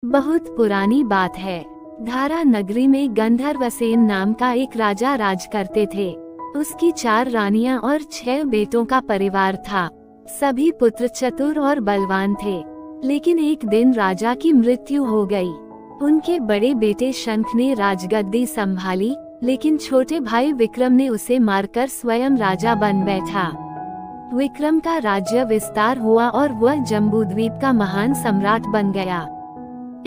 बहुत पुरानी बात है। धारा नगरी में गंधर्वसेन नाम का एक राजा राज करते थे। उसकी 4 रानियां और 6 बेटों का परिवार था। सभी पुत्र चतुर और बलवान थे। लेकिन एक दिन राजा की मृत्यु हो गई। उनके बड़े बेटे शंख ने राजगद्दी संभाली, लेकिन छोटे भाई विक्रम ने उसे मारकर स्वयं राजा बन बैठा। विक्रम का राज्य विस्तार हुआ और वह जम्बूद्वीप का महान सम्राट बन गया।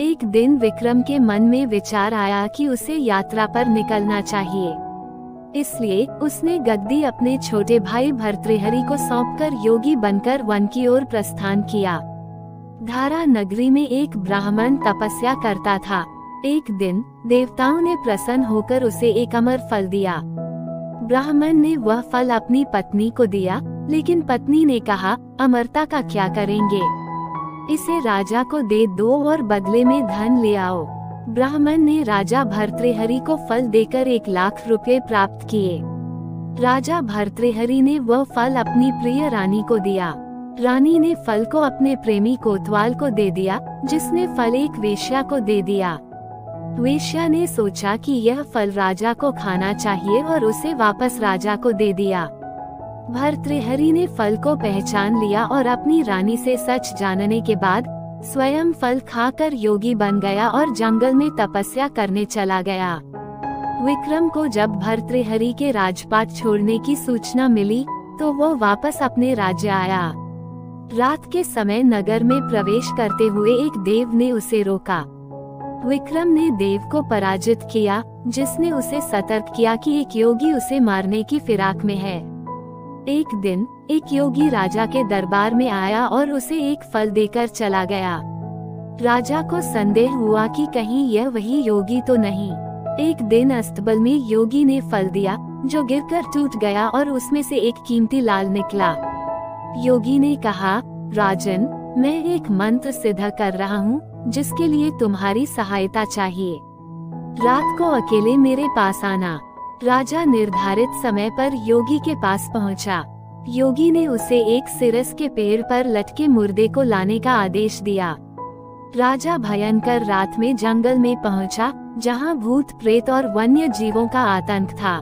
एक दिन विक्रम के मन में विचार आया कि उसे यात्रा पर निकलना चाहिए। इसलिए उसने गद्दी अपने छोटे भाई भर्तृहरि को सौंपकर योगी बनकर वन की ओर प्रस्थान किया। धारा नगरी में एक ब्राह्मण तपस्या करता था। एक दिन देवताओं ने प्रसन्न होकर उसे एक अमर फल दिया। ब्राह्मण ने वह फल अपनी पत्नी को दिया, लेकिन पत्नी ने कहा, अमरता का क्या करेंगे, इसे राजा को दे दो और बदले में धन ले आओ। ब्राह्मण ने राजा भर्तृहरि को फल देकर 1 लाख रुपए प्राप्त किए। राजा भर्तृहरि ने वह फल अपनी प्रिय रानी को दिया। रानी ने फल को अपने प्रेमी कोतवाल को दे दिया, जिसने फल एक वेश्या को दे दिया। वेश्या ने सोचा कि यह फल राजा को खाना चाहिए और उसे वापस राजा को दे दिया। भर्तृहरि ने फल को पहचान लिया और अपनी रानी से सच जानने के बाद स्वयं फल खाकर योगी बन गया और जंगल में तपस्या करने चला गया। विक्रम को जब भर्तृहरि के राजपाट छोड़ने की सूचना मिली तो वो वापस अपने राज्य आया। रात के समय नगर में प्रवेश करते हुए एक देव ने उसे रोका। विक्रम ने देव को पराजित किया, जिसने उसे सतर्क किया कि एक योगी उसे मारने की फिराक में है। एक दिन एक योगी राजा के दरबार में आया और उसे एक फल देकर चला गया। राजा को संदेह हुआ कि कहीं यह वही योगी तो नहीं। एक दिन अस्तबल में योगी ने फल दिया, जो गिरकर टूट गया और उसमें से एक कीमती लाल निकला। योगी ने कहा, राजन, मैं एक मंत्र सिद्ध कर रहा हूँ, जिसके लिए तुम्हारी सहायता चाहिए। रात को अकेले मेरे पास आना। राजा निर्धारित समय पर योगी के पास पहुंचा। योगी ने उसे एक सिरस के पेड़ पर लटके मुर्दे को लाने का आदेश दिया। राजा भयंकर रात में जंगल में पहुंचा, जहां भूत प्रेत और वन्य जीवों का आतंक था।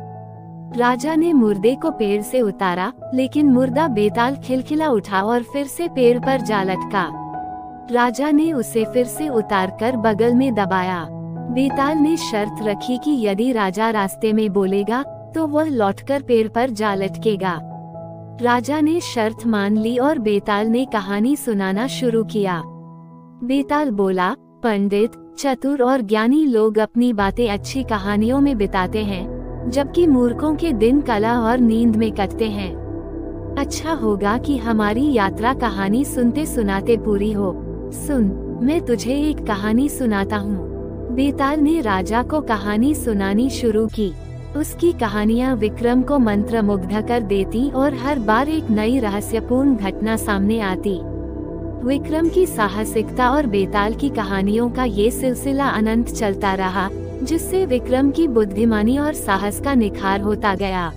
राजा ने मुर्दे को पेड़ से उतारा, लेकिन मुर्दा बेताल खिलखिला उठा और फिर से पेड़ पर जा लटका। राजा ने उसे फिर से उतारकर बगल में दबाया। बेताल ने शर्त रखी कि यदि राजा रास्ते में बोलेगा तो वह लौटकर पेड़ पर जा लटकेगा। राजा ने शर्त मान ली और बेताल ने कहानी सुनाना शुरू किया। बेताल बोला, पंडित, चतुर और ज्ञानी लोग अपनी बातें अच्छी कहानियों में बिताते हैं, जबकि मूर्खों के दिन कला और नींद में कटते हैं। अच्छा होगा कि हमारी यात्रा कहानी सुनते सुनाते पूरी हो। सुन, मैं तुझे एक कहानी सुनाता हूँ। बेताल ने राजा को कहानी सुनानी शुरू की। उसकी कहानियां विक्रम को मंत्रमुग्ध कर देती और हर बार एक नई रहस्यपूर्ण घटना सामने आती। विक्रम की साहसिकता और बेताल की कहानियों का ये सिलसिला अनंत चलता रहा, जिससे विक्रम की बुद्धिमानी और साहस का निखार होता गया।